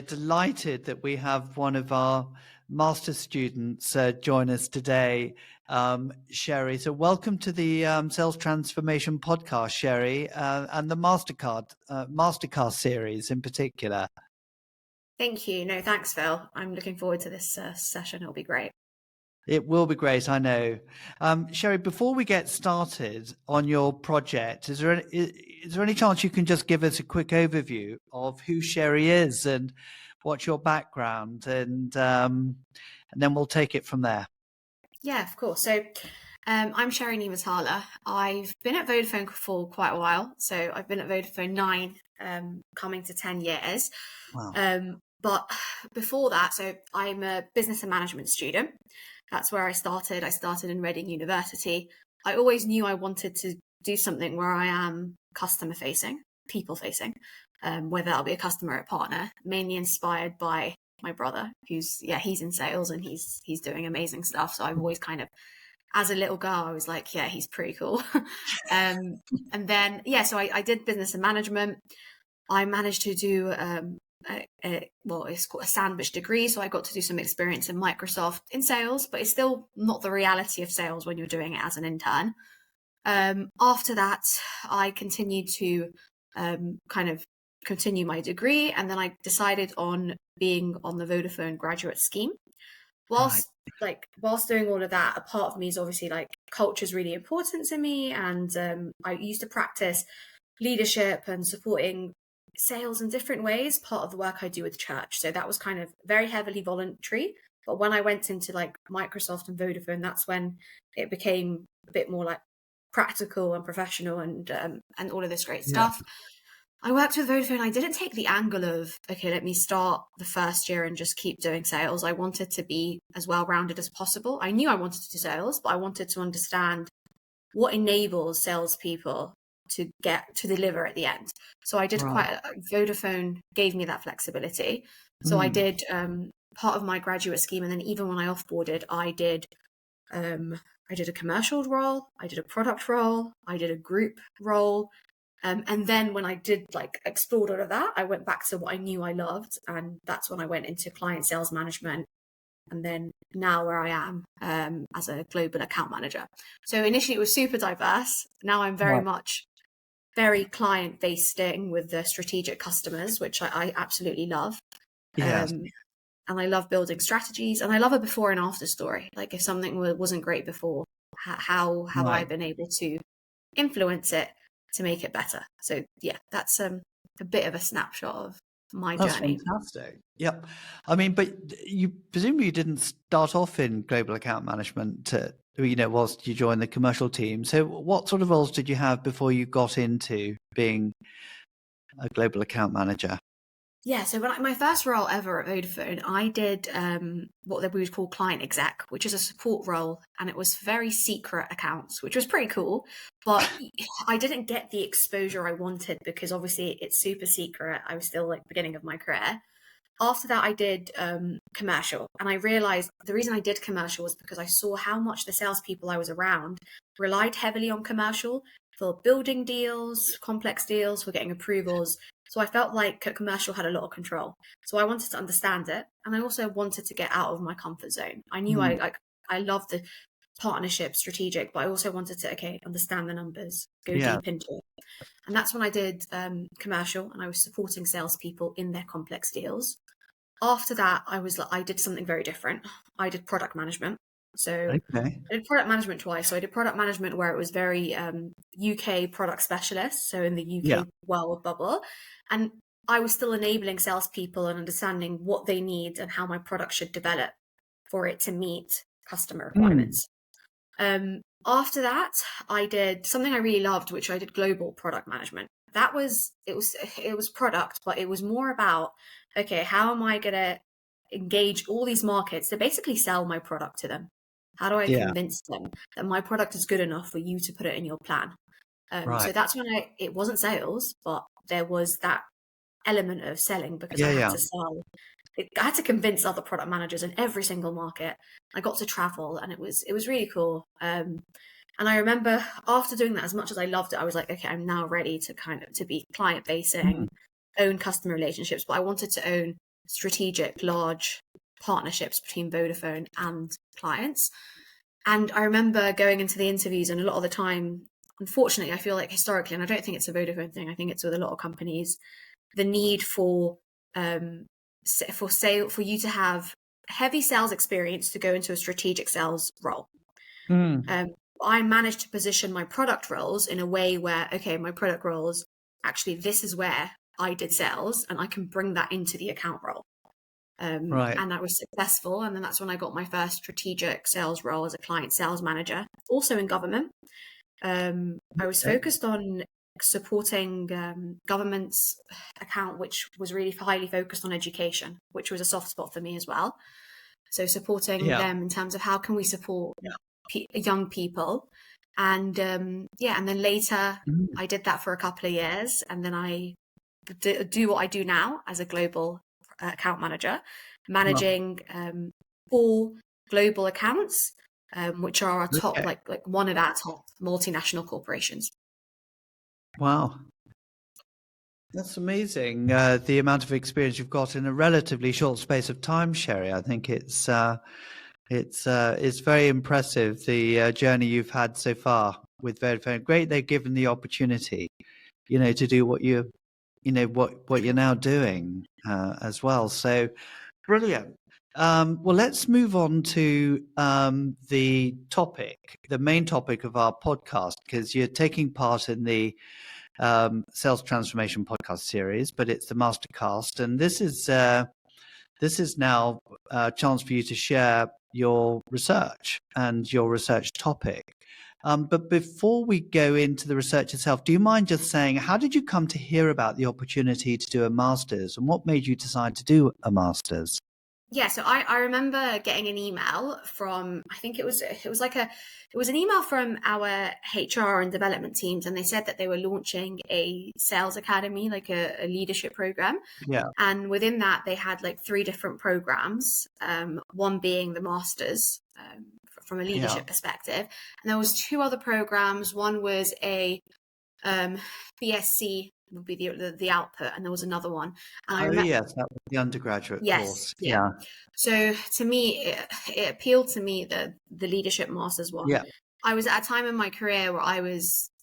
delighted that we have one of our master students join us today, Sherry. So welcome to the Sales Transformation Podcast, Sherry, and the Mastercast series in particular. Thank you. No, thanks, Phil. I'm looking forward to this session. It'll be great. It will be great, I know. Sherry, before we get started on your project, is there any chance you can just give us a quick overview of who Sherry is and what's your background, and then we'll take it from there. Yeah, of course. So I'm Sherry Nematalla. I've been at Vodafone for quite a while. So I've been at Vodafone 9, coming to 10 years. Wow. But before that, so I'm a business and management student. That's where I started. I started in Reading University. I always knew I wanted to do something where I am customer facing, people facing, whether I'll be a customer or a partner, mainly inspired by my brother, he's in sales and he's doing amazing stuff. So I've always kind of, as a little girl, I was like, yeah, he's pretty cool. And then, so I did business and management. I managed to do it's called a sandwich degree. So I got to do some experience in Microsoft in sales, but it's still not the reality of sales when you're doing it as an intern. After that, I continued to kind of continue my degree, and then I decided on being on the Vodafone graduate scheme. Whilst doing all of that, a part of me is obviously like culture is really important to me, and I used to practice leadership and supporting sales in different ways, part of the work I do with church. So that was kind of very heavily voluntary. But when I went into like Microsoft and Vodafone, that's when it became a bit more like practical and professional and all of this great stuff. I worked with Vodafone. I didn't take the angle of, okay, let me start the first year and just keep doing sales. I wanted to be as well-rounded as possible. I knew I wanted to do sales, but I wanted to understand what enables salespeople to get to deliver at the end. So I did Vodafone gave me that flexibility. So I did part of my graduate scheme, and then even when I offboarded, I did a commercial role, I did a product role, I did a group role. And then when I did explored all of that, I went back to what I knew I loved. And that's when I went into client sales management. And then now where I am as a global account manager. So initially it was super diverse. Now I'm very client facing with the strategic customers, which I absolutely love. Yes. And I love building strategies, and I love a before and after story. Like if something wasn't great before, how have I been able to influence it to make it better? So yeah, that's a bit of a snapshot of my journey. Fantastic. Yep. I mean, but you presumably didn't start off in global account management, whilst you joined the commercial team. So what sort of roles did you have before you got into being a global account manager? Yeah, so my first role ever at Vodafone, I did what we would call client exec, which is a support role, and it was very secret accounts, which was pretty cool. But I didn't get the exposure I wanted because obviously it's super secret. I was still beginning of my career. After that, I did commercial, and I realized the reason I did commercial was because I saw how much the salespeople I was around relied heavily on commercial for building deals, complex deals, for getting approvals. So I felt like commercial had a lot of control. So I wanted to understand it. And I also wanted to get out of my comfort zone. I knew I loved the partnership, strategic, but I also wanted to, understand the numbers, go deep into it. And that's when I did commercial, and I was supporting salespeople in their complex deals. After that, I did something very different. I did product management. So I did product management twice. So I did product management where it was very UK product specialist, so in the UK world bubble. And I was still enabling salespeople and understanding what they need and how my product should develop for it to meet customer requirements. After that, I did something I really loved, which I did global product management. It was product, but it was more about, how am I going to engage all these markets to basically sell my product to them? How do I convince them that my product is good enough for you to put it in your plan? So that's when it wasn't sales, but there was that element of selling because I had to sell. I had to convince other product managers in every single market. I got to travel, and it was really cool. And I remember after doing that, as much as I loved it, I was like, okay, I'm now ready to be client facing own customer relationships, but I wanted to own strategic, large partnerships between Vodafone and clients. And I remember going into the interviews, and a lot of the time, unfortunately, I feel like historically, and I don't think it's a Vodafone thing, I think it's with a lot of companies, the need for you to have heavy sales experience to go into a strategic sales role. I managed to position my product roles in a way where, okay, my product roles, actually, this is where I did sales, and I can bring that into the account role. Right. And that was successful. And then that's when I got my first strategic sales role as a client sales manager, also in government. I was focused on supporting government's account, which was really highly focused on education, which was a soft spot for me as well. So supporting them in terms of how can we support young people. And and then later I did that for a couple of years, and then I do what I do now as a global account manager, managing 4 global accounts, which are our top, like one of our top multinational corporations. Wow. That's amazing. The amount of experience you've got in a relatively short space of time, Sherry. I think it's very impressive, the journey you've had so far with Vodafone. Great, they've given the opportunity, to do what you're now doing as well. So brilliant. Well, let's move on to the main topic of our podcast, because you're taking part in the Sales Transformation podcast series, but it's the Mastercast, and this is now a chance for you to share your research and your research topic. But before we go into the research itself, do you mind just saying, how did you come to hear about the opportunity to do a master's, and what made you decide to do a master's? Yeah, so I remember getting an email from, I think it was an email from our HR and development teams, and they said that they were launching a sales academy, like a leadership program. Yeah. And within that, they had like 3 different programs, one being the master's from a leadership perspective. And there was 2 other programs. One was a BSc would be the output, and there was another one. And yes, that was the undergraduate course. Yeah. So to me, it appealed to me, the leadership master's one. Yeah. I was at a time in my career where I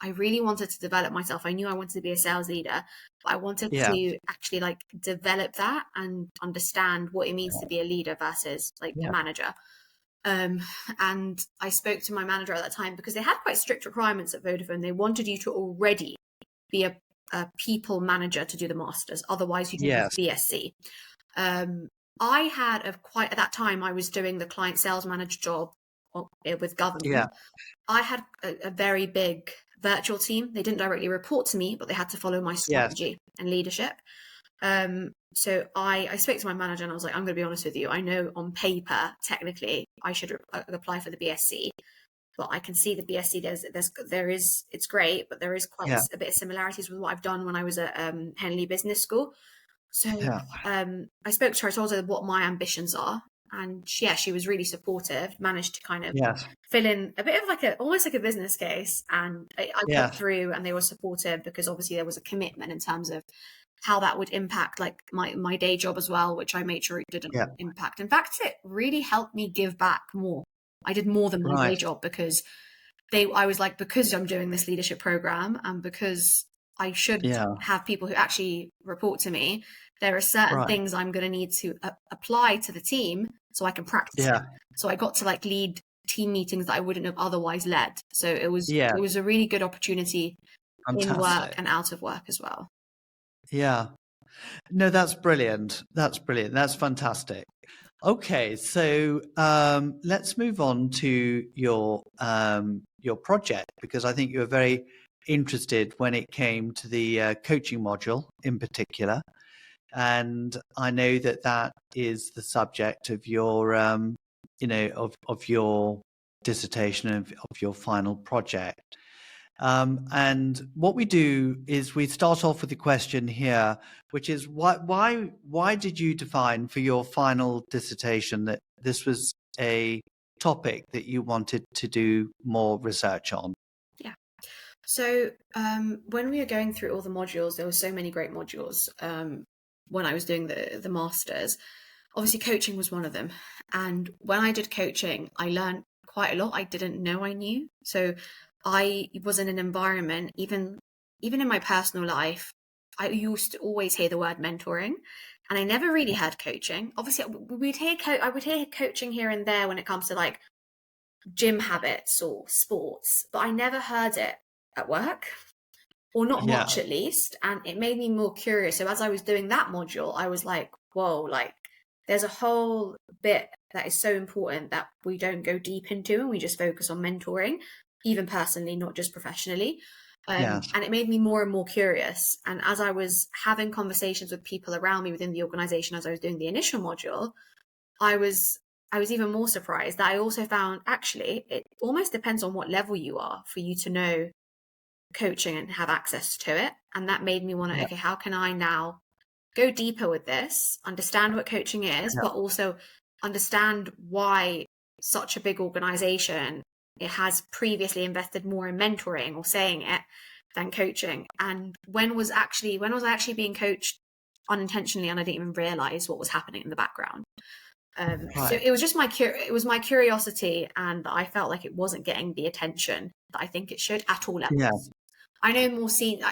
really wanted to develop myself. I knew I wanted to be a sales leader, but I wanted to actually like develop that and understand what it means to be a leader versus like a manager. And I spoke to my manager at that time, because they had quite strict requirements at Vodafone. They wanted you to already be a people manager to do the masters, otherwise you can do BSc. I had at that time I was doing the client sales manager job with government. I had a very big virtual team. They didn't directly report to me, but they had to follow my strategy and leadership. So I spoke to my manager, and I was like, I'm going to be honest with you. I know on paper, technically, I should apply for the BSc, but I can see the BSc, it's great, but there is quite a bit of similarities with what I've done when I was at Henley Business School. So I spoke to her, I told her what my ambitions are, and she was really supportive, managed to kind of fill in a bit of almost like a business case, and I got through, and they were supportive, because obviously there was a commitment in terms of how that would impact like my day job as well, which I made sure it didn't impact. In fact, it really helped me give back more. I did more than my day job, because I was like, because I'm doing this leadership program, and because I should have people who actually report to me, there are certain things I'm going to need to apply to the team so I can practice it. So I got to like lead team meetings that I wouldn't have otherwise led. So it was a really good opportunity in work and out of work as well. Yeah. No, that's brilliant. That's fantastic. Okay, so let's move on to your project, because I think you were very interested when it came to the coaching module in particular, and I know that is the subject of your of your dissertation, of your final project. And what we do is we start off with the question here, which is why did you define for your final dissertation that this was a topic that you wanted to do more research on? Yeah. So when we were going through all the modules, there were so many great modules when I was doing the masters. Obviously, coaching was one of them. And when I did coaching, I learned quite a lot I didn't know I knew. So I was in an environment, even in my personal life, I used to always hear the word mentoring, and I never really heard coaching. Obviously, I would hear coaching here and there when it comes to like gym habits or sports, but I never heard it at work, or not Yeah. much at least. And it made me more curious. So as I was doing that module, I was like, whoa, like there's a whole bit that is so important that we don't go deep into, and we just focus on mentoring, even personally, not just professionally. Yes. And it made me more and more curious. And as I was having conversations with people around me within the organization, as I was doing the initial module, I was even more surprised that I also found actually it almost depends on what level you are for you to know coaching and have access to it. And that made me want to, Yeah. okay, how can I now go deeper with this, understand what coaching is, Yeah. but also understand why such a big organization, it has previously invested more in mentoring or saying it than coaching. And when was I actually being coached unintentionally, and I didn't even realize what was happening in the background. So Right. it was just my curiosity, and I felt like it wasn't getting the attention that I think it should at all Yeah. levels. I know more seen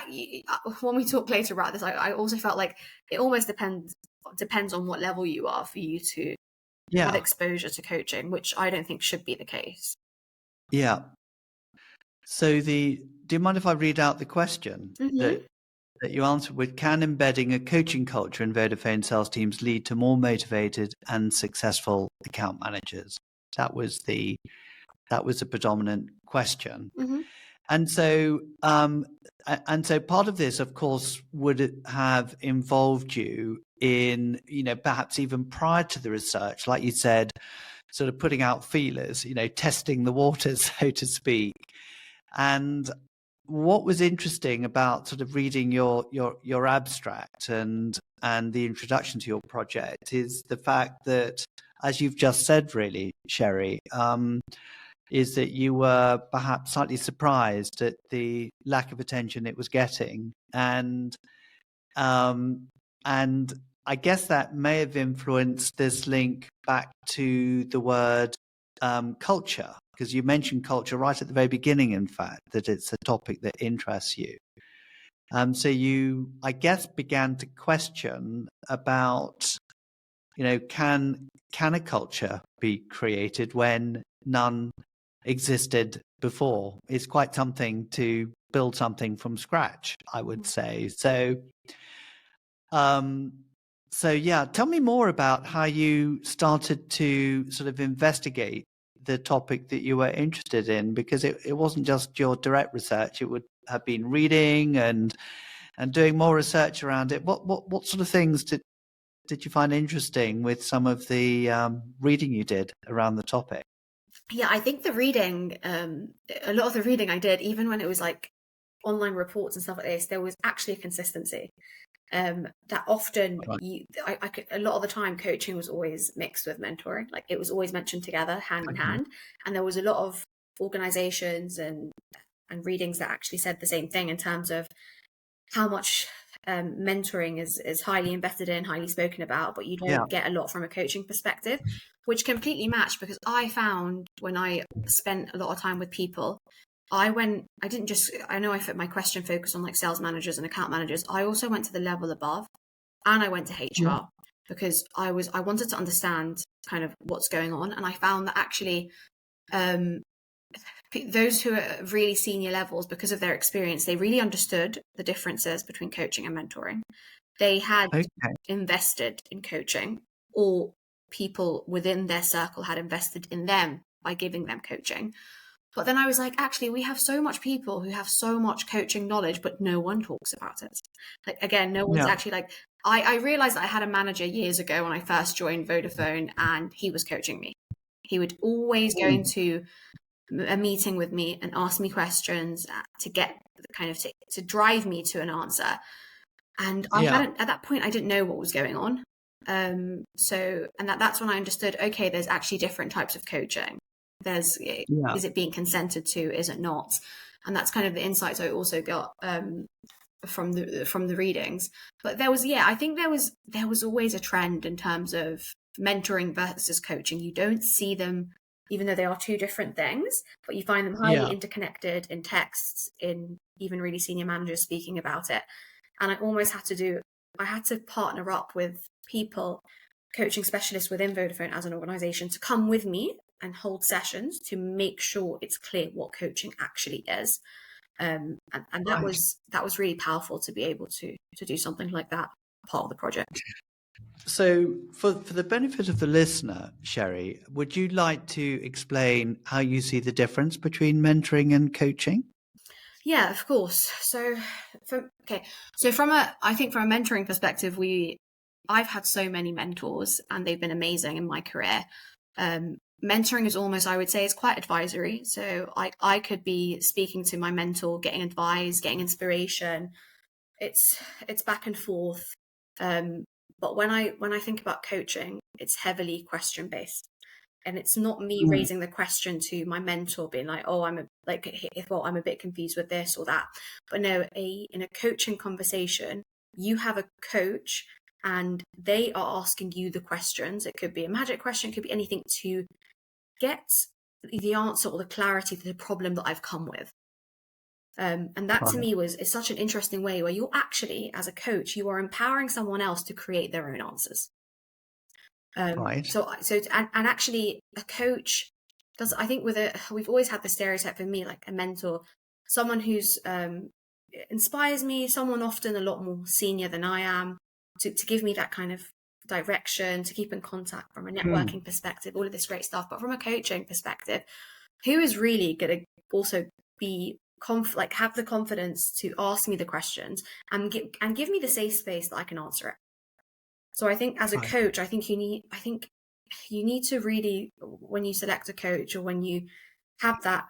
when we talk later about this. I also felt like it almost depends on what level you are for you to have Yeah. exposure to coaching, which I don't think should be the case. Yeah. So do you mind if I read out the question Mm-hmm. that you answered with? Can embedding a coaching culture in Vodafone sales teams lead to more motivated and successful account managers? That was the predominant question. Mm-hmm. And so part of this, of course, would have involved you in, perhaps even prior to the research, like you said, sort of putting out feelers, testing the waters, so to speak. And what was interesting about sort of reading your abstract and the introduction to your project is the fact that, as you've just said, really, Sherry, is that you were perhaps slightly surprised at the lack of attention it was getting, um, and I guess that may have influenced this link back to the word culture, because you mentioned culture right at the very beginning, in fact, that it's a topic that interests you. So you, I guess, began to question about, can a culture be created when none existed before? It's quite something to build something from scratch, I would say. Um, so yeah, tell me more about how you started to sort of investigate the topic that you were interested in, because it wasn't just your direct research. It would have been reading and doing more research around it. What sort of things did you find interesting with some of the reading you did around the topic? Yeah, I think the reading, a lot of the reading I did, even when it was like online reports and stuff like this, there was actually a consistency. That often Right. I could, a lot of the time coaching was always mixed with mentoring, like it was always mentioned together hand in Okay. hand. And there was a lot of organizations and readings that actually said the same thing in terms of how much mentoring is highly invested in, highly spoken about, but you Yeah. don't get a lot from a coaching perspective, which completely matched, because I found when I spent a lot of time with people, I didn't just, I know my question focused on like sales managers and account managers. I also went to the level above, and I went to Yeah. HR, because I wanted to understand kind of what's going on. And I found that actually, um, those who are at really senior levels, because of their experience, they really understood the differences between coaching and mentoring. They had Okay. invested in coaching, or people within their circle had invested in them by giving them coaching. But then I was like, actually, we have so much people who have so much coaching knowledge, but no one talks about it. Like, again, no one's Yeah. actually like, I realized that I had a manager years ago when I first joined Vodafone, and he was coaching me. He would always go Mm. into a meeting with me and ask me questions to get kind of to drive me to an answer. And I Yeah. hadn't, at that point, I didn't know what was going on. And that's when I understood, okay, there's actually different types of coaching. Yeah. Is it being consented to? Is it not? and that's kind of the insights I also got from the readings. But I think there was always a trend in terms of mentoring versus coaching. You don't see them, even though they are two different things, but you find them highly Yeah. interconnected in texts, in even really senior managers speaking about it. And I had to partner up with people, coaching specialists within Vodafone as an organization, to come with me and hold sessions to make sure it's clear what coaching actually is. And that Right. was really powerful to be able to do something like that, part of the project. So, for the benefit of the listener, Sherry, would you like to explain how you see the difference between mentoring and coaching? Yeah, of course. So from a mentoring perspective, I've had so many mentors and they've been amazing in my career. Mentoring is almost, I would say, it's quite advisory. So I could be speaking to my mentor, getting advice, getting inspiration. It's back and forth. But when I think about coaching, it's heavily question based. And it's not me Mm. raising the question to my mentor being like, oh, I'm a bit confused with this or that. But no, in a coaching conversation, you have a coach and they are asking you the questions. It could be a magic question, it could be anything, to get the answer or the clarity to the problem that I've come with. And that to Right. me is such an interesting way where you're actually, as a coach, you are empowering someone else to create their own answers. Right. And actually a coach does, I think we've always had the stereotype for me, like a mentor, someone who's inspires me, someone often a lot more senior than I am, to give me that kind of direction, to keep in contact from a Mm. networking perspective, all of this great stuff. But from a coaching perspective, who is really going to also be have the confidence to ask me the questions and give me the safe space that I can answer it. So I think as a Right. coach, I think you need to really, when you select a coach or when you have that,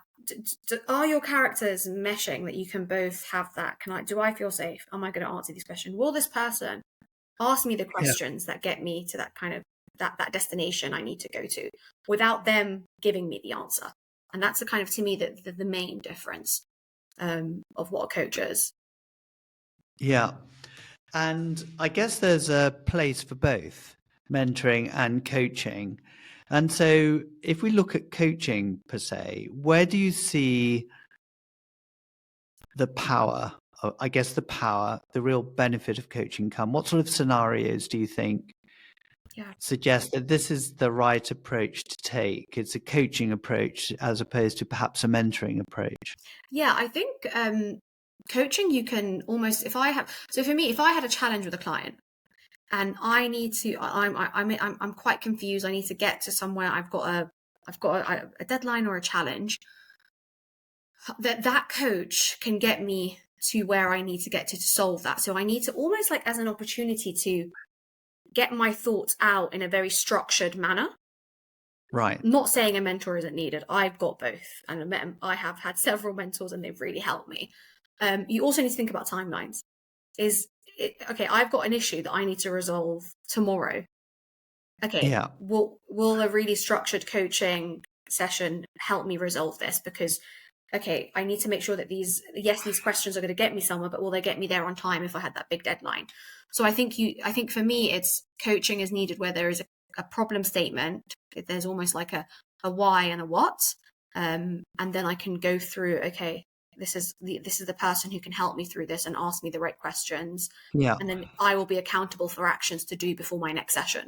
are your characters meshing that you can both have that? Do I feel safe? Am I going to answer this question? Will this person ask me the Yeah. questions that get me to that kind of that destination I need to go to without them giving me the answer? And that's the kind of, to me, the main difference of what a coach is. Yeah. And I guess there's a place for both mentoring and coaching. And so, if we look at coaching per se, where do you see the power, I guess the real benefit of coaching come? What sort of scenarios do you think Yeah. suggest that this is the right approach to take? It's a coaching approach as opposed to perhaps a mentoring approach. Yeah, I think coaching, you can almost, for me, if I had a challenge with a client and I need to, I'm quite confused, I need to get to somewhere, I've got a deadline or a challenge, that coach can get me to where I need to get to solve that. So I need to almost, like, as an opportunity to get my thoughts out in a very structured manner. Right. Not saying a mentor isn't needed. I've got both, and I have had several mentors, and they've really helped me. You also need to think about timelines. Okay, I've got an issue that I need to resolve tomorrow. Okay, Yeah. will a really structured coaching session help me resolve this? Because, okay, I need to make sure that these questions are going to get me somewhere, but will they get me there on time if I had that big deadline? So I think for me, it's coaching is needed where there is a problem statement. There's almost like a why and a what, and then I can go through. Okay, this is the person who can help me through this and ask me the right questions, Yeah. and then I will be accountable for actions to do before my next session.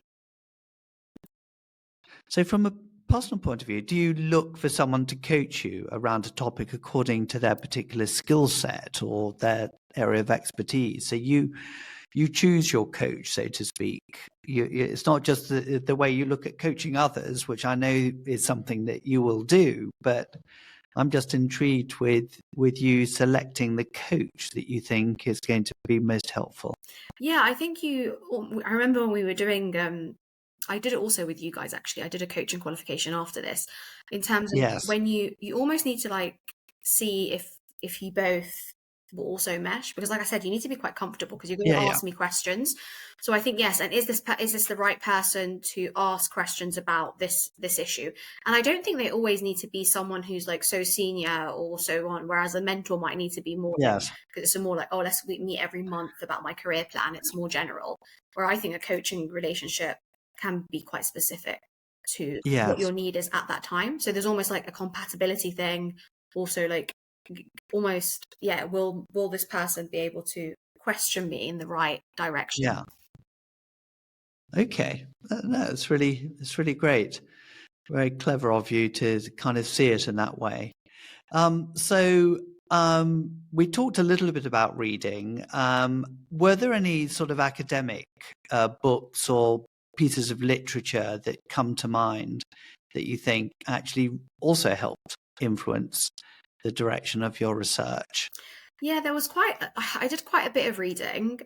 So, from a personal point of view, do you look for someone to coach you around a topic according to their particular skill set or their area of expertise? So you choose your coach, so to speak. It's not just the way you look at coaching others, which I know is something that you will do, but I'm just intrigued with you selecting the coach that you think is going to be most helpful. Yeah, I think I remember when we were doing, I did it also with you guys, actually. I did a coaching qualification after this, in terms of Yes. when you almost need to, like, see if you both will also mesh, because like I said, you need to be quite comfortable because you're going Yeah, to yeah. ask me questions. So I think, yes, and is this the right person to ask questions about this issue? And I don't think they always need to be someone who's like so senior or so on, whereas a mentor might need to be more like, Yes. because it's more like, oh, let's meet every month about my career plan. It's more general, where I think a coaching relationship can be quite specific to what Yes. your need is at that time. So there's almost like a compatibility thing, also like almost, yeah, will this person be able to question me in the right direction? Yeah. Okay. No, it's really great. Very clever of you to kind of see it in that way. So we talked a little bit about reading. Were there any sort of academic books or pieces of literature that come to mind that you think actually also helped influence the direction of your research? Yeah, I did quite a bit of reading,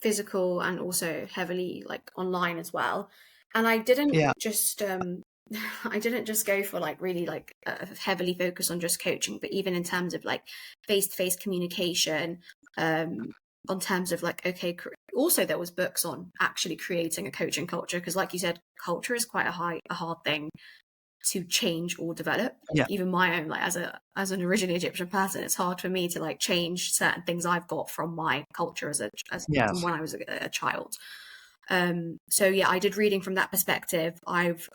physical and also heavily like online as well. And I didn't Yeah. just I didn't just go for like really like heavily focus on just coaching, but even in terms of like face-to-face communication, on terms of like, okay, also there was books on actually creating a coaching culture, because like you said, culture is quite a hard thing to change or develop. Yeah. Even my own, like as an originally Egyptian person, it's hard for me to like change certain things I've got from my culture as from Yes. when I was a child. So yeah, I did reading from that perspective. I've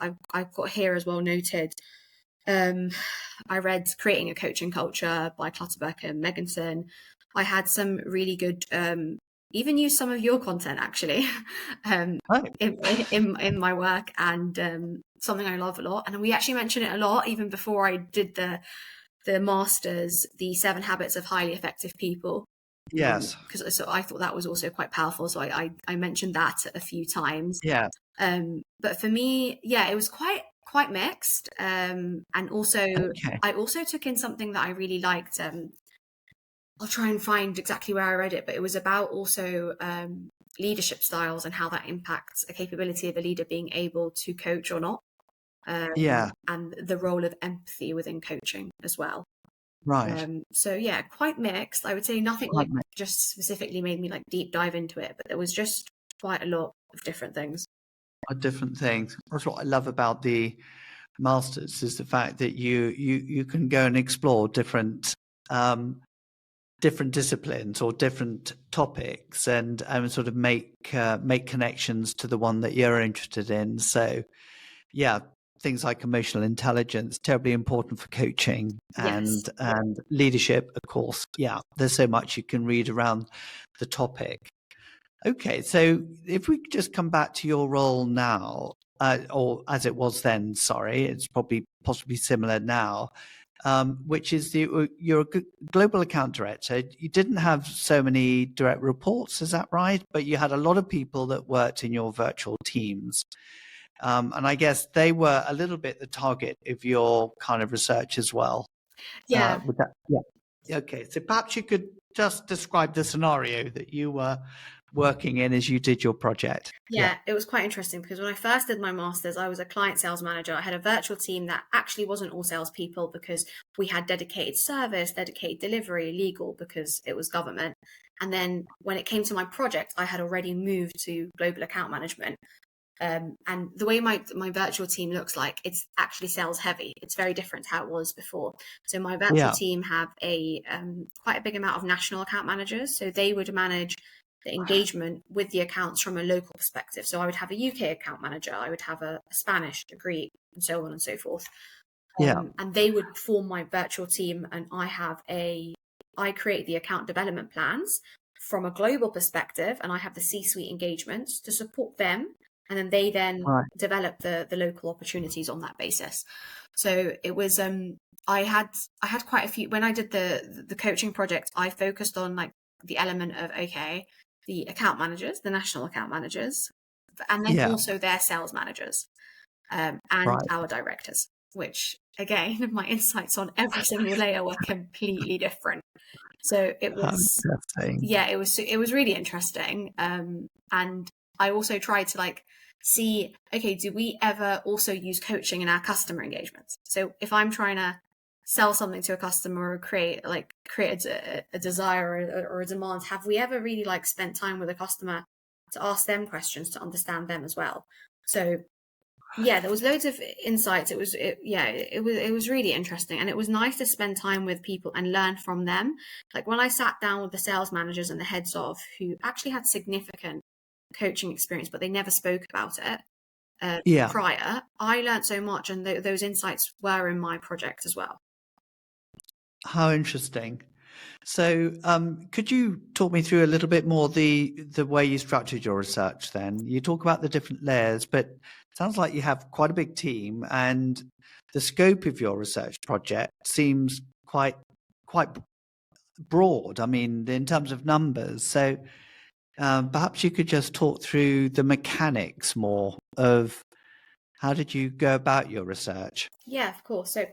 got here as well noted. I read Creating a Coaching Culture by Clutterbuck and Megginson. I had some really good, even used some of your content actually, Oh, in my work, and something I love a lot. And we actually mention it a lot even before I did the masters, the 7 Habits of Highly Effective People. yes. Because so I thought that was also quite powerful. So I mentioned that a few times. Yeah. But for me, yeah, it was quite mixed. And also Okay. I also took in something that I really liked. I'll try and find exactly where I read it, but it was about also leadership styles and how that impacts a capability of a leader being able to coach or not, Yeah. and the role of empathy within coaching as well. Right. So yeah, quite mixed. I would say nothing Quite like just specifically made me like deep dive into it, but there was just quite a lot of different things. different things. That's what I love about the masters is the fact that you can go and explore different disciplines or different topics and sort of make connections to the one that you're interested in. So yeah, things like emotional intelligence terribly important for coaching Yes. and leadership, of course. Yeah, there's so much you can read around the topic. Okay, so if we could just come back to your role now, or as it was then, sorry, it's probably possibly similar now, which is you're a global account director. You didn't have so many direct reports, is that right? But you had a lot of people that worked in your virtual teams. And I guess they were a little bit the target of your kind of research as well. Yeah. With that, yeah. Okay, so perhaps you could just describe the scenario that you were working in as you did your project. Yeah. Yeah, it was quite interesting because when I first did my master's, I was a client sales manager. I had a virtual team that actually wasn't all salespeople because we had dedicated service, dedicated delivery, legal, because it was government. And then when it came to my project, I had already moved to global account management. And the way my virtual team looks like, it's actually sales heavy. It's very different to how it was before. So my virtual Yeah. team have a quite a big amount of national account managers. So they would manage the engagement with the accounts from a local perspective. So I would have a UK account manager, I would have a Spanish, a Greek, and so on and so forth. Yeah. And they would form my virtual team, and I create the account development plans from a global perspective, and I have the C-suite engagements to support them, and then they Right. develop the local opportunities on that basis. So it was I had quite a few when I did the coaching project. I focused on like the element of, okay, the account managers, the national account managers, and then Yeah. also their sales managers, and Right. our directors, which again, my insights on every single layer were completely different. So it was, Interesting. yeah, it was really interesting. And I also tried to like see, okay, do we ever also use coaching in our customer engagements? So if I'm trying to sell something to a customer or create a desire or a demand, have we ever really like spent time with a customer to ask them questions to understand them as well? So yeah, there was loads of insights. It was really interesting, and it was nice to spend time with people and learn from them. Like when I sat down with the sales managers and the heads of who actually had significant coaching experience, but they never spoke about it Yeah. prior, I learned so much, and those insights were in my project as well. How interesting. So, could you talk me through a little bit more the way you structured your research then? You talk about the different layers, but it sounds like you have quite a big team, and the scope of your research project seems quite broad. I mean, in terms of numbers. So, perhaps you could just talk through the mechanics more of how did you go about your research? Yeah, of course. So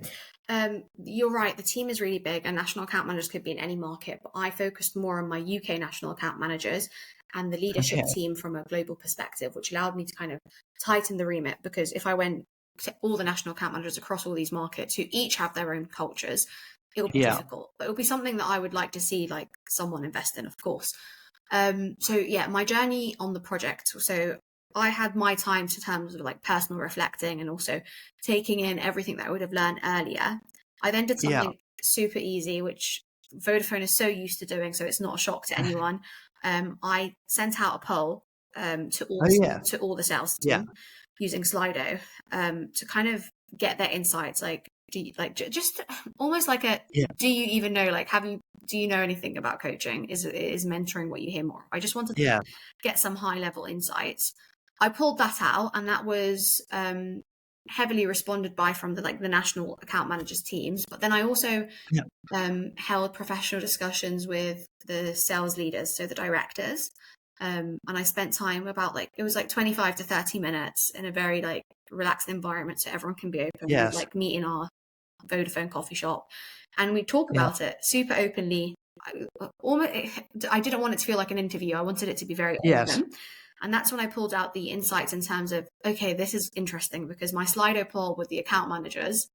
you're right, the team is really big, and national account managers could be in any market, but I focused more on my UK national account managers and the leadership Okay. team from a global perspective, which allowed me to kind of tighten the remit, because if I went to all the national account managers across all these markets who each have their own cultures, it would be Yeah. difficult. But it would be something that I would like to see like someone invest in, of course. So yeah, my journey on the project. So I had my time to terms of like personal reflecting and also taking in everything that I would have learned earlier. I then did Yeah. something super easy, which Vodafone is so used to doing, so it's not a shock to anyone. I sent out a poll to Oh, yeah. all the sales Yeah. team using Slido to kind of get their insights. Like, do you, like just almost like a Yeah. do you even know, like, do you know anything about coaching? Is mentoring what you hear more? I just wanted to Yeah. get some high level insights. I pulled that out, and that was heavily responded by from the national account managers teams. But then I also Yeah. held professional discussions with the sales leaders, so the directors. And I spent time about it was like 25 to 30 minutes in a very like relaxed environment, so everyone can be open. We'd Yes. like meet in our Vodafone coffee shop, and we talk Yeah. about it super openly. I didn't want it to feel like an interview. I wanted it to be very Yes. open. And that's when I pulled out the insights in terms of, okay, this is interesting, because my Slido poll with the account managers,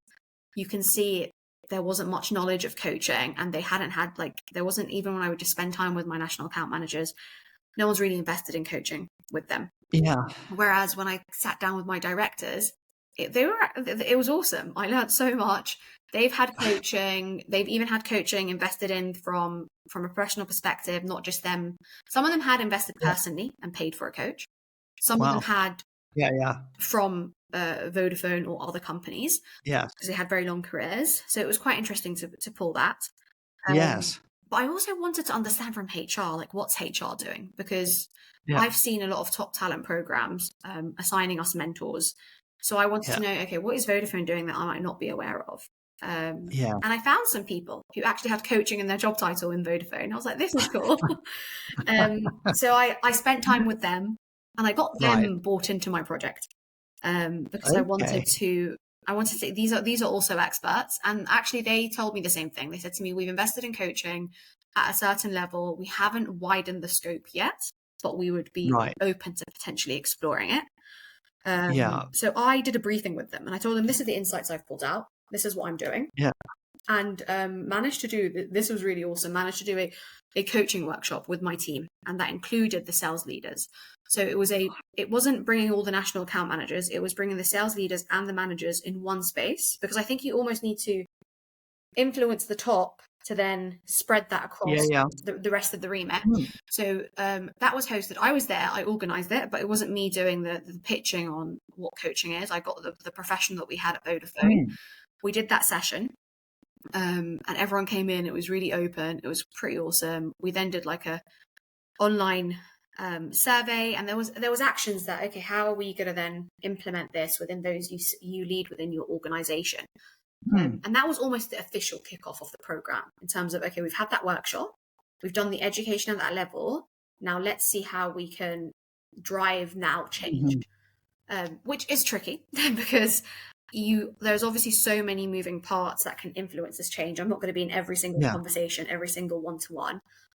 you can see there wasn't much knowledge of coaching, and they hadn't had there wasn't, even when I would just spend time with my national account managers, no one's really invested in coaching with them. Yeah. Whereas when I sat down with my directors, it was awesome. I learned so much. They've had coaching. They've even had coaching invested in from a professional perspective, not just them. Some of them had invested Yeah. personally and paid for a coach. Some of them Wow. had Yeah. Yeah. from Vodafone or other companies, Yes. because they had very long careers. So it was quite interesting to pull that. Yes. But I also wanted to understand from HR, like, what's HR doing? Because Yeah. I've seen a lot of top talent programs assigning us mentors. So I wanted to Yeah. know, okay, what is Vodafone doing that I might not be aware of? Yeah. And I found some people who actually had coaching in their job title in Vodafone. I was like, this is cool. So I spent time with them, and I got Right. them bought into my project because Okay. I wanted to say these are also experts. And actually they told me the same thing. They said to me, we've invested in coaching at a certain level. We haven't widened the scope yet, but we would be Right. open to potentially exploring it. Yeah. So I did a briefing with them, and I told them, this are the insights I've pulled out. This is what I'm doing. Yeah. And managed to do, this was really awesome, managed to do a coaching workshop with my team, and that included the sales leaders. So it wasn't bringing all the national account managers, it was bringing the sales leaders and the managers in one space, because I think you almost need to influence the top to then spread that across Yeah. the rest of the remit. Hmm. So that was hosted. I was there, I organized it, but it wasn't me doing the pitching on what coaching is. I got the professional that we had at Vodafone. Hmm. We did that session. And everyone came in. It was really open. It was pretty awesome. We then did like a online survey, and there was actions that, okay, how are we going to then implement this within those you lead within your organization? Hmm. And that was almost the official kickoff of the program, in terms of, okay, we've had that workshop, we've done the education at that level. Now let's see how we can drive now change, which is tricky because there's obviously so many moving parts that can influence this change. I'm not going to be in every single Yeah. conversation, every single one-to-one,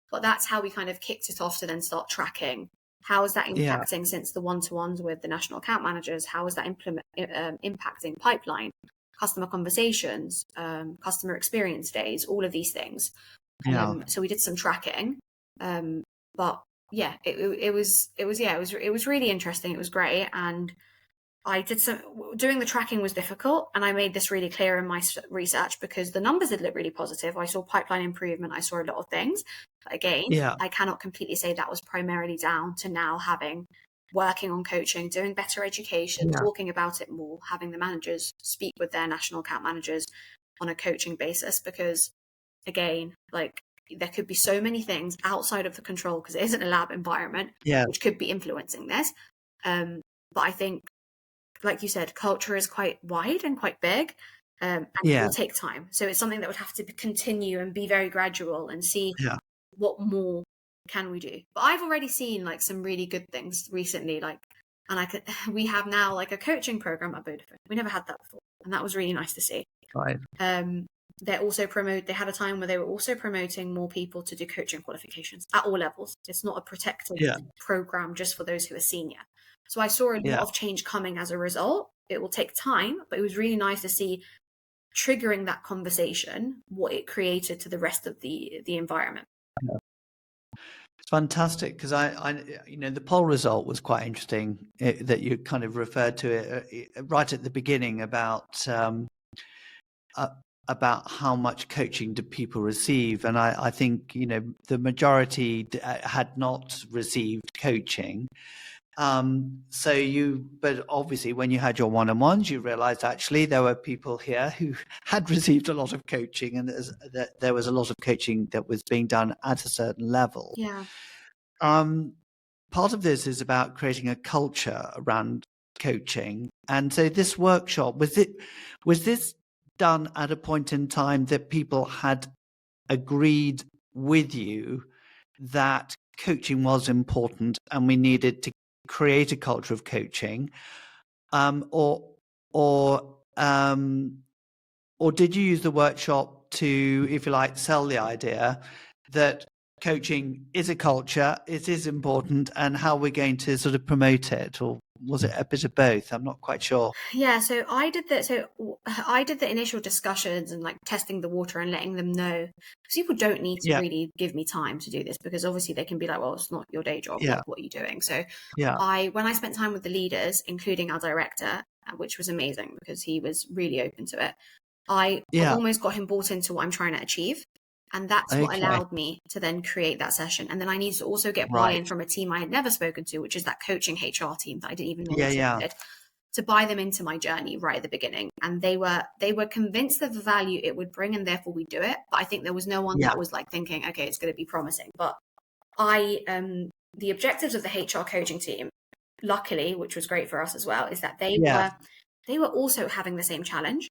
but that's how we kind of kicked it off to then start tracking. How is that Yeah. impacting since the one-to-ones with the national account managers? How is that impacting pipeline, customer conversations, customer experience days, all of these things. Yeah. So we did some tracking, but yeah, it was really interesting. It was great, and I did doing the tracking was difficult, and I made this really clear in my research because the numbers did look really positive. I saw pipeline improvement. I saw a lot of things. But again, Yeah. I cannot completely say that was primarily down to now working on coaching, doing better education, Yeah. talking about it more, having the managers speak with their national account managers on a coaching basis, because again, like there could be so many things outside of the control because it isn't a lab environment, Yeah. which could be influencing this. But I think, like you said, culture is quite wide and quite big, and it will take time. So it's something that would have to continue and be very gradual and see Yeah. what more can we do. But I've already seen like some really good things recently, and we have now like a coaching program at Vodafone. We never had that before, and that was really nice to see. Right. They had a time where they were also promoting more people to do coaching qualifications at all levels. It's not a protected program just for those who are senior. So I saw a lot of change coming as a result. It will take time, but it was really nice to see triggering that conversation, what it created to the rest of the environment. It's fantastic because the poll result was quite interesting that you kind of referred to it right at the beginning about how much coaching do people receive, and I think the majority had not received coaching. But obviously when you had your one-on-ones, you realized actually there were people here who had received a lot of coaching, and there was a lot of coaching that was being done at a certain level. Yeah. Part of this is about creating a culture around coaching. And so this workshop, was this done at a point in time that people had agreed with you that coaching was important and we needed to create a culture of coaching, or did you use the workshop to, if you like, sell the idea that coaching is a culture, it is important, and how we're going to sort of promote it? Or was it a bit of both? I'm not quite sure. Yeah, so I did the initial discussions and like testing the water and letting them know, because people don't need to really give me time to do this, because obviously they can be like, well, it's not your day job, like, what are you doing? So when I spent time with the leaders, including our director, which was amazing because he was really open to it, I almost got him bought into what I'm trying to achieve. And that's what allowed me to then create that session. And then I needed to also get buy-in from a team I had never spoken to, which is that coaching HR team that I didn't even know existed, to buy them into my journey right at the beginning. And they were convinced of the value it would bring, and therefore we do it. But I think there was no one that was like thinking, okay, it's going to be promising. But the objectives of the HR coaching team, luckily, which was great for us as well, is that they were also having the same challenge.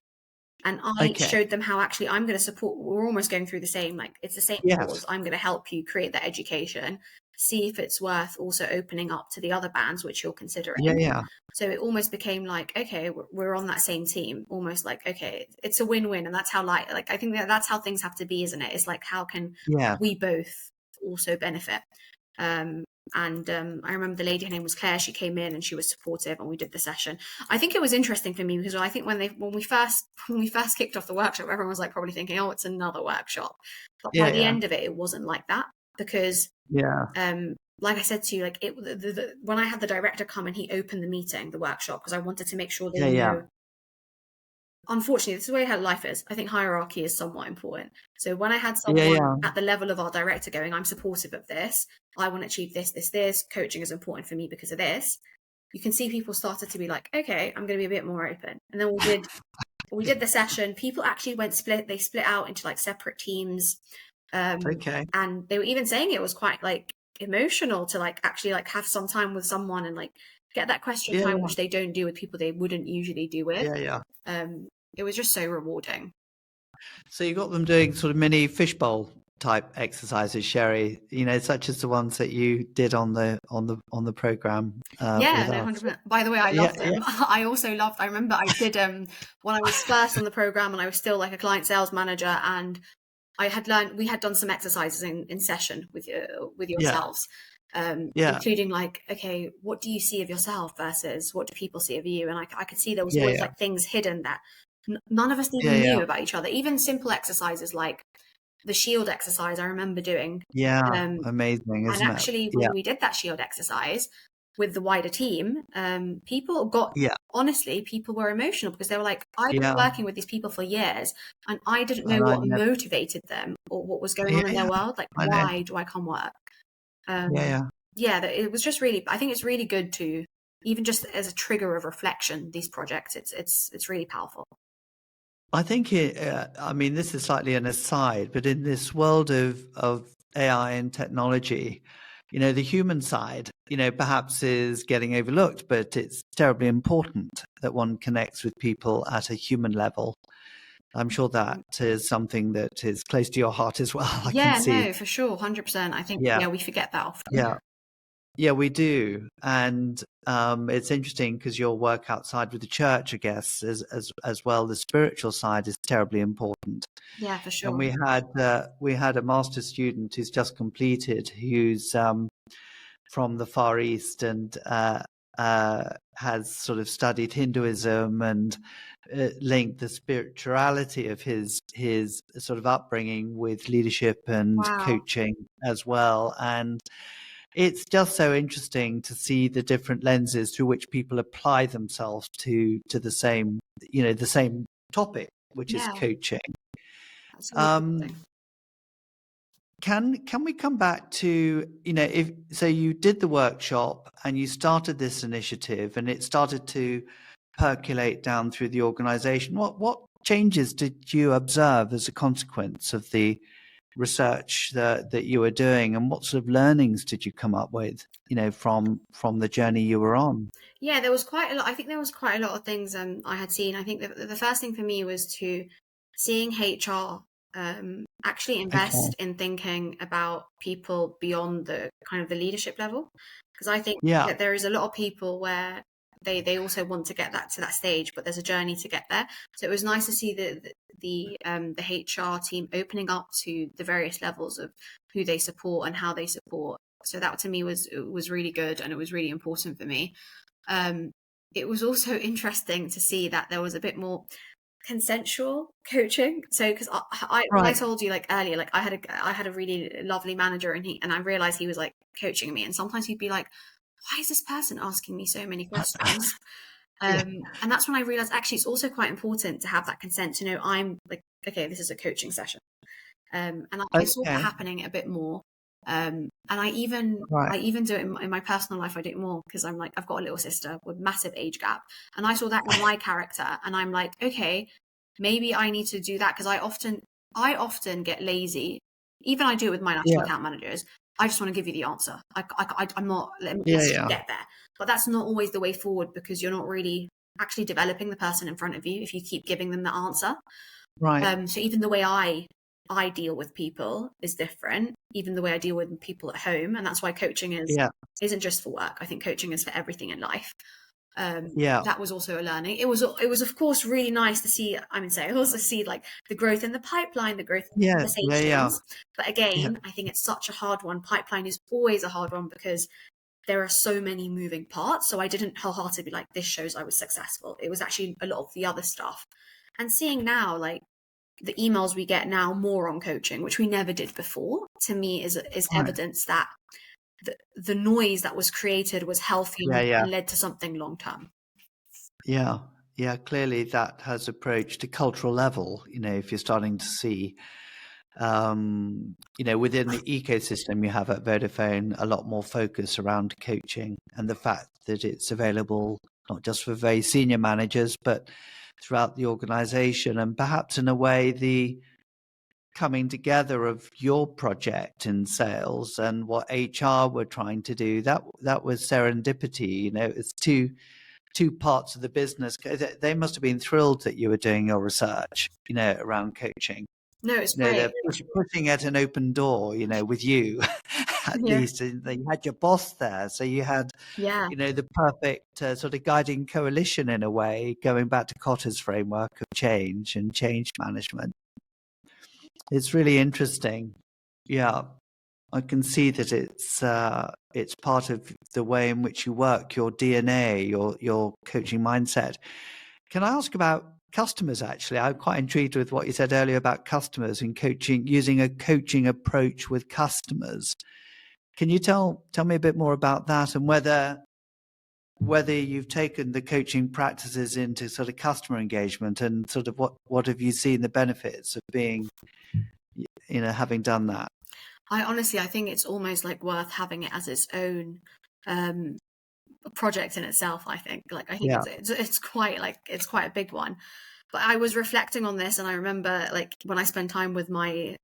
And I showed them how actually I'm going to support. We're almost going through the same, like it's the same cause. I'm going to help you create that education, see if it's worth also opening up to the other bands which you're considering. So it almost became like, okay, we're on that same team, almost like, okay, it's a win-win. And that's how I think that's how things have to be, isn't it? It's like, how can we both also benefit? I remember the lady, her name was Claire, she came in and she was supportive, and we did the session. I think it was interesting for me because I think when we first kicked off the workshop, everyone was like probably thinking, oh, it's another workshop. But by the end of it wasn't like that, because like I said to you, like when I had the director come and he opened the meeting, the workshop, because I wanted to make sure they knew. Unfortunately, this is the way how life is. I think hierarchy is somewhat important. So when I had someone at the level of our director going, I'm supportive of this, I want to achieve this, coaching is important for me because of this, you can see people started to be like, okay, I'm going to be a bit more open. And then we did the session. People actually they split out into like separate teams. And they were even saying it was quite like emotional to like actually like have some time with someone and like get that question time, which they don't do with people they wouldn't usually do with. It was just so rewarding. So you got them doing sort of mini fishbowl type exercises, Sherry, such as the ones that you did on the program. With 100%. By the way, I loved them. I also loved, I remember I did when I was first on the program and I was still like a client sales manager, and we had done some exercises in session with yourselves. Including like, okay, what do you see of yourself versus what do people see of you? And I could see there was always like things hidden that None of us Yeah, even yeah, knew about each other. Even simple exercises like the shield exercise, I remember doing. yeah. Um, Amazing, and isn't it? actually, Yeah, when we did that shield exercise with the wider team, people got, yeah, honestly, people were emotional because they were like, I've been yeah. working with these people for years and I didn't know And I what never, motivated them or what was going yeah, on in their yeah, world. Like, I know. why do I come work? Yeah, Um, yeah. yeah, it was just really, I think it's really good to, even just as a trigger of reflection, these projects, it's really powerful. I think I mean, this is slightly an aside, but in this world of AI and technology, the human side, perhaps is getting overlooked, but it's terribly important that one connects with people at a human level. I'm sure that is something that is close to your heart as well. I can Yeah, see. no, for sure, 100%. I think, Yeah, yeah, we forget that often. yeah, yeah, we do. And it's interesting because your work outside with the church, I guess, as well, the spiritual side is terribly important. Yeah, for And sure. we had a master's student who's just completed, who's from the Far East and has sort of studied Hinduism and linked the spirituality of his sort of upbringing with leadership and Wow. coaching as well. And it's just so interesting to see the different lenses through which people apply themselves to the same topic, which is Yeah, coaching. that's really Um, interesting. can we come back to, if so you did the workshop and you started this initiative and it started to percolate down through the organization, what changes did you observe as a consequence of the research that you were doing, and what sort of learnings did you come up with, from the journey you were on? Yeah, there was quite a lot. I think there was quite a lot of things I had seen. I think the first thing for me was to seeing HR actually Okay. invest in thinking about people beyond the kind of the leadership level, because I think Yeah. that there is a lot of people where they also want to get that to that stage, but there's a journey to get there. So it was nice to see the HR team opening up to the various levels of who they support and how they support. So that to me was really good, and it was really important for me. Um, it was also interesting to see that there was a bit more consensual coaching. So because when I Right. told you like earlier, like I had a really lovely manager, and I realized he was like coaching me, and sometimes he'd be like, why is this person asking me so many questions? Yeah. And that's when I realized actually it's also quite important to have that consent to know I'm like, okay, this is a coaching session. And I saw that Okay. happening a bit more. And I Right. even do it in my personal life. I do it more because I'm like, I've got a little sister with massive age gap. And I saw that in my character. And I'm like, okay, maybe I need to do that because I often get lazy. Even I do it with my national Yeah. account managers. I just want to give you the answer. I'm not, Yeah. let's just Yeah. get there. But that's not always the way forward because you're not really actually developing the person in front of you if you keep giving them the answer. Right. So even the way I deal with people is different, even the way I deal with people at home, and that's why coaching Yeah. isn't just for work. I think coaching is for everything in life. Yeah. That was also a learning. It was of course really nice to see. I'm in sales, to see like the growth in the pipeline, the growth in Yeah. Yeah. Yeah. conversations. But Yeah. again, I think it's such a hard one. Pipeline is always a hard one because there are so many moving parts. So I didn't wholeheartedly be like, this shows I was successful. It was actually a lot of the other stuff. And seeing now, like the emails we get now more on coaching, which we never did before, to me is Right. evidence that the noise that was created was healthy Yeah. Yeah. and led to something long term. Yeah. Yeah. Clearly, that has approached a cultural level. If you're starting to see, within the ecosystem you have at Vodafone, a lot more focus around coaching and the fact that it's available not just for very senior managers, but throughout the organization. And perhaps in a way, the coming together of your project in sales and what HR were trying to do, that was serendipity. It's two parts of the business. They must have been thrilled that you were doing your research, around coaching. No, it's They're great. pushing at an open door, with you at Yeah. least. And you had your boss there, so you had, Yeah. the perfect sort of guiding coalition in a way, going back to Kotter's framework of change and change management. It's really interesting. Yeah, I can see that it's part of the way in which you work, your DNA, your coaching mindset. Can I ask about customers? Actually, I'm quite intrigued with what you said earlier about customers and coaching, using a coaching approach with customers. Can you tell me a bit more about that, and whether you've taken the coaching practices into sort of customer engagement, and sort of what have you seen the benefits of being, having done that? I think it's almost like worth having it as its own project in itself. I think Yeah. it's quite a big one. But I was reflecting on this, and I remember when I spend time with my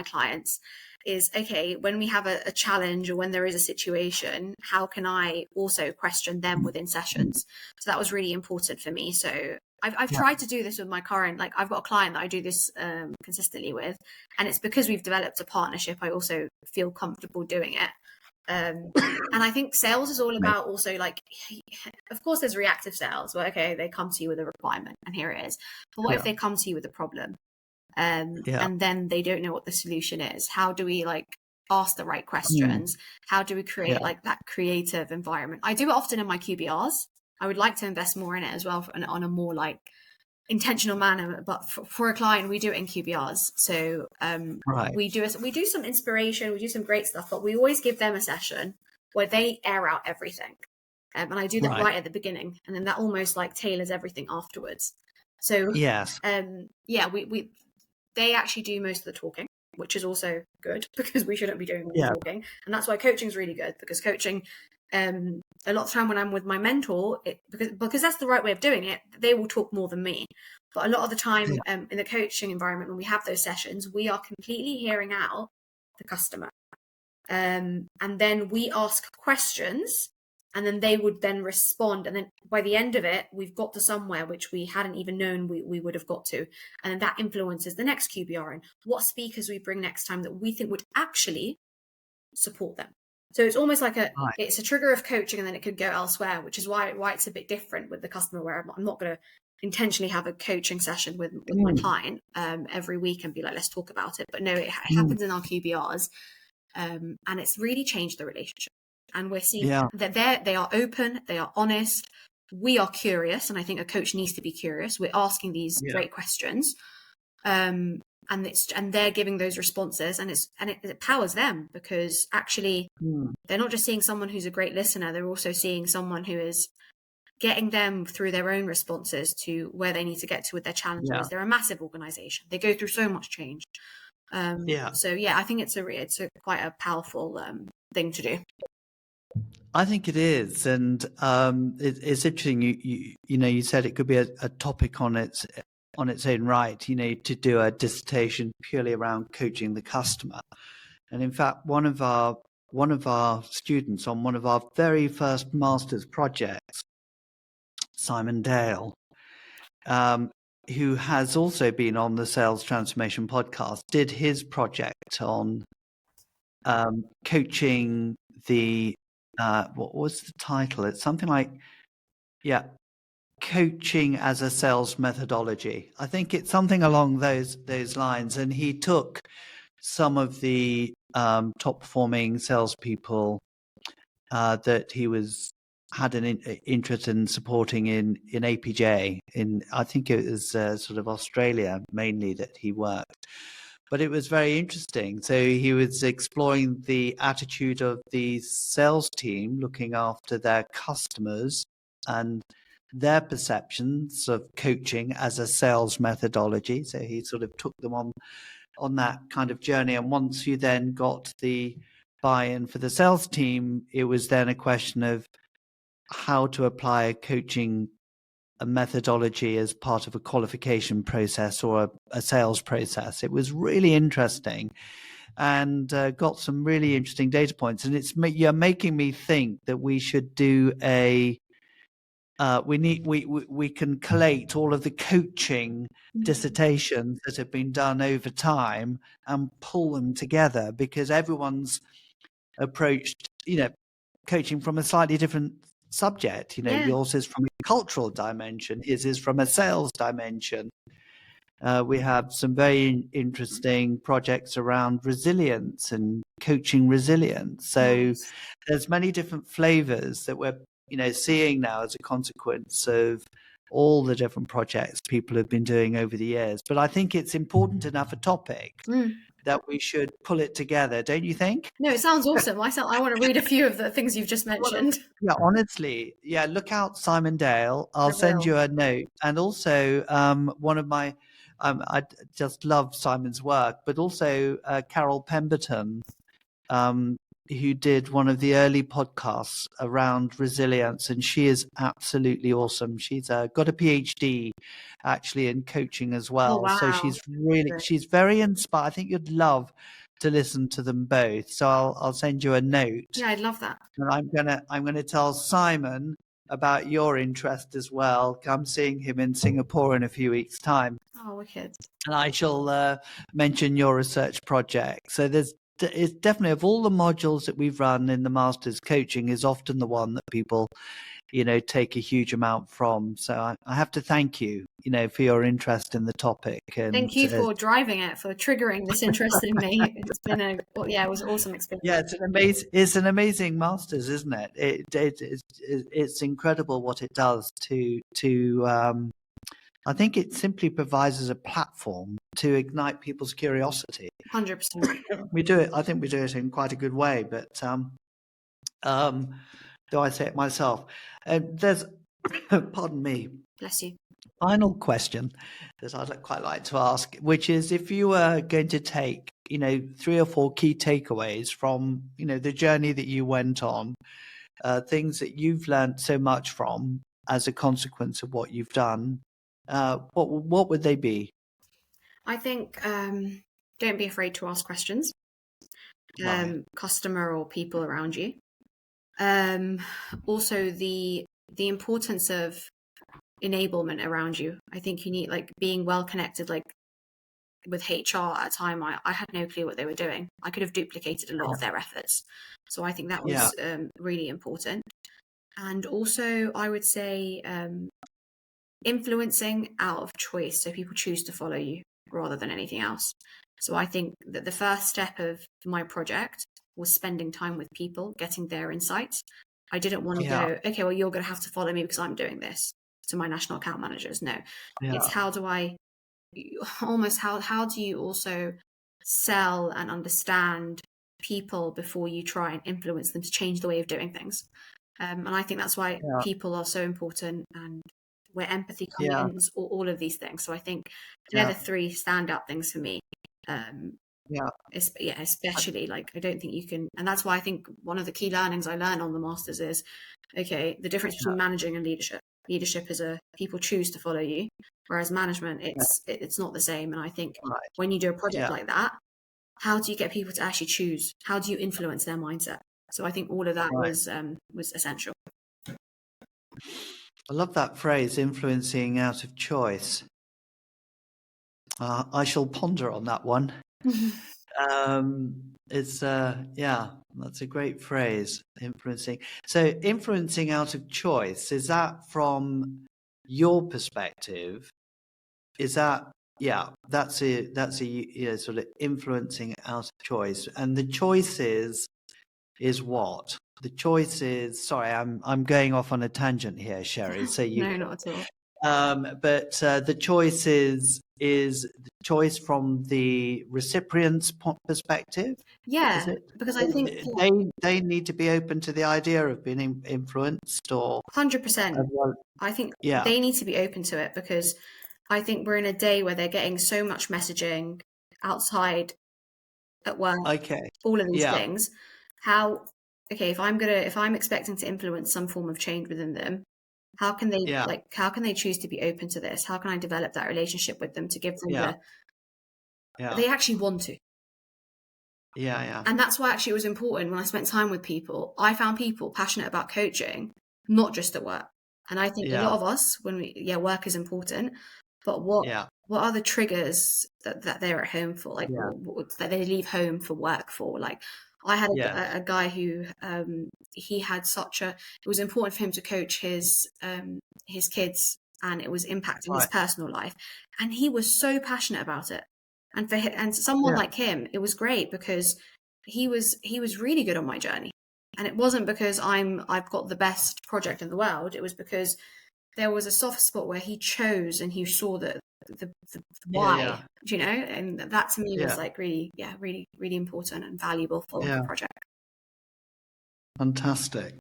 clients, is okay, when we have a challenge or when there is a situation, how can I also question them within sessions? So that was really important for me. So I've tried to do this with my current, I've got a client that I do this consistently with, and it's because we've developed a partnership. I also feel comfortable doing it. And I think sales is all about also of course there's reactive sales where, okay, they come to you with a requirement and here it is. But what if they come to you with a problem and then they don't know what the solution is? How do we ask the right questions? How do we create that creative environment? I do it often in my QBRs. I would like to invest more in it as well on a more intentional manner, but for a client, we do it in QBRs. So we do some inspiration, we do some great stuff, but we always give them a session where they air out everything, and I do that right at the beginning, and then that almost tailors everything afterwards. So yes, we they actually do most of the talking, which is also good because we shouldn't be doing all the talking, and that's why coaching is really good, because coaching. A lot of time when I'm with my mentor, because that's the right way of doing it, they will talk more than me. But a lot of the time in the coaching environment, when we have those sessions, we are completely hearing out the customer. And then we ask questions, and then they would then respond. And then by the end of it, we've got to somewhere which we hadn't even known we would have got to. And then that influences the next QBR and what speakers we bring next time that we think would actually support them. So it's almost like it's a trigger of coaching, and then it could go elsewhere, which is why it's a bit different with the customer, where I'm not going to intentionally have a coaching session with my client every week and be like, let's talk about it. But no, it happens in our QBRs, and it's really changed the relationship. And we're seeing that they are open, they are honest, we are curious, and I think a coach needs to be curious. We're asking these great questions. And they're giving those responses, and it powers them, because actually they're not just seeing someone who's a great listener, they're also seeing someone who is getting them through their own responses to where they need to get to with their challenges. They're a massive organization, they go through so much change. So I think it's a quite a powerful thing to do. I think it is, and it's interesting. You said it could be a topic on its own right, to do a dissertation purely around coaching the customer. And in fact, one of our students on one of our very first master's projects, Simon Dale, who has also been on the Sales Transformation podcast, did his project on coaching the what was the title? It's something like coaching as a sales methodology. I think it's something along those lines. And he took some of the top performing salespeople that he had an interest in supporting in APJ. I think it was sort of Australia mainly that he worked. But it was very interesting. So he was exploring the attitude of the sales team, looking after their customers and their perceptions of coaching as a sales methodology. So he sort of took them on that kind of journey. And once you then got the buy-in for the sales team, it was then a question of how to apply a methodology as part of a qualification process or a sales process. It was really interesting, and got some really interesting data points. And you're making me think that we should do we can collate all of the coaching dissertations that have been done over time and pull them together, because everyone's approached coaching from a slightly different subject. Yours is from a cultural dimension, his is from a sales dimension. We have some very interesting projects around resilience and coaching resilience. So there's many different flavors that we're seeing now as a consequence of all the different projects people have been doing over the years. But I think it's important enough a topic that we should pull it together, don't you think? No, it sounds awesome. I want to read a few of the things you've just mentioned. Yeah, honestly, yeah, look out Simon Dale. I'll send you a note. And also one of my, I just love Simon's work, but also Carol Pemberton, who did one of the early podcasts around resilience, and she is absolutely awesome. She's got a PhD actually in coaching as well. Oh, wow. So she's very inspired. I think you'd love to listen to them both. So I'll send you a note. Yeah, I'd love that. And I'm gonna tell Simon about your interest as well. I'm seeing him in Singapore in a few weeks' time. Oh, wicked. And I shall mention your research project. So it's definitely, of all the modules that we've run in the master's, coaching is often the one that people, take a huge amount from. So I have to thank you, for your interest in the topic. And thank you for driving it, for triggering this interest in me. It's been it was an awesome experience. Yeah, it's an amazing master's, isn't it? It's incredible what it does to I think it simply provides us a platform to ignite people's curiosity. 100%. We do it. I think we do it in quite a good way. But do I say it myself? There's, pardon me. Bless you. Final question that I'd quite like to ask, which is, if you were going to take, 3 or 4 key takeaways from, the journey that you went on, things that you've learned so much from as a consequence of what you've done, what would they be? I think don't be afraid to ask questions. Right. Customer or people around you. Also the importance of enablement around you. I think you need being well connected. With HR at a time, I had no clue what they were doing. I could have duplicated a lot of their efforts. So I think that was really important. And also I would say influencing out of choice, so people choose to follow you rather than anything else. So I think that the first step of my project was spending time with people, getting their insights. I didn't want to go, okay, well, you're going to have to follow me because I'm doing this, to my national account managers. No, it's how do you also sell and understand people before you try and influence them to change the way of doing things. And I think that's why people are so important, and where empathy comes in, all of these things. So I think they're the 3 standout things for me. Especially I don't think you can, and that's why I think one of the key learnings I learned on the masters is, okay, the difference between managing and leadership. Leadership is people choose to follow you, whereas management, it's not the same. And I think when you do a project like that, how do you get people to actually choose? How do you influence their mindset? So I think all of that was essential. I love that phrase, influencing out of choice. I shall ponder on that one. It's that's a great phrase, influencing. So influencing out of choice, is that from your perspective? Is that that's a sort of influencing out of choice, and the choice is what? The choice is, sorry, I'm going off on a tangent here, Sherry. So no, not at all. But the choice is the choice from the recipient's perspective. Yeah, because I think they need to be open to the idea of being influenced, or 100%. I think they need to be open to it, because I think we're in a day where they're getting so much messaging outside, at work, all of these things. If I'm expecting to influence some form of change within them, how can they how can they choose to be open to this? How can I develop that relationship with them to give them they actually want to? And that's why actually it was important when I spent time with people. I found people passionate about coaching, not just at work. And I think a lot of us, when work is important, but what are the triggers that they're at home for? That they leave home for work for? I had a guy who he had it was important for him to coach his kids, and it was impacting his personal life, and he was so passionate about it. And for him, and someone like him, it was great because he was really good on my journey. And it wasn't because I've got the best project in the world. It was because there was a soft spot where he chose and he saw the Yeah, why, yeah, you know, and that to me was yeah, like really, yeah, really, really important and valuable for the yeah. project. Fantastic.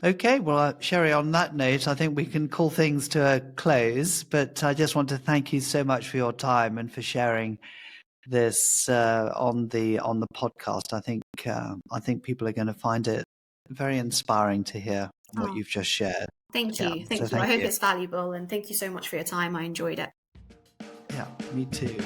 Okay, well, Sherry, on that note, I think we can call things to a close, but I just want to thank you so much for your time and for sharing this on the podcast. I think people are going to find it very inspiring to hear what Oh, you've just shared. thank Yeah, you. so Thank you. I thank hope you. it's valuable, and thank you so much for your time. I enjoyed it. Yeah, me too.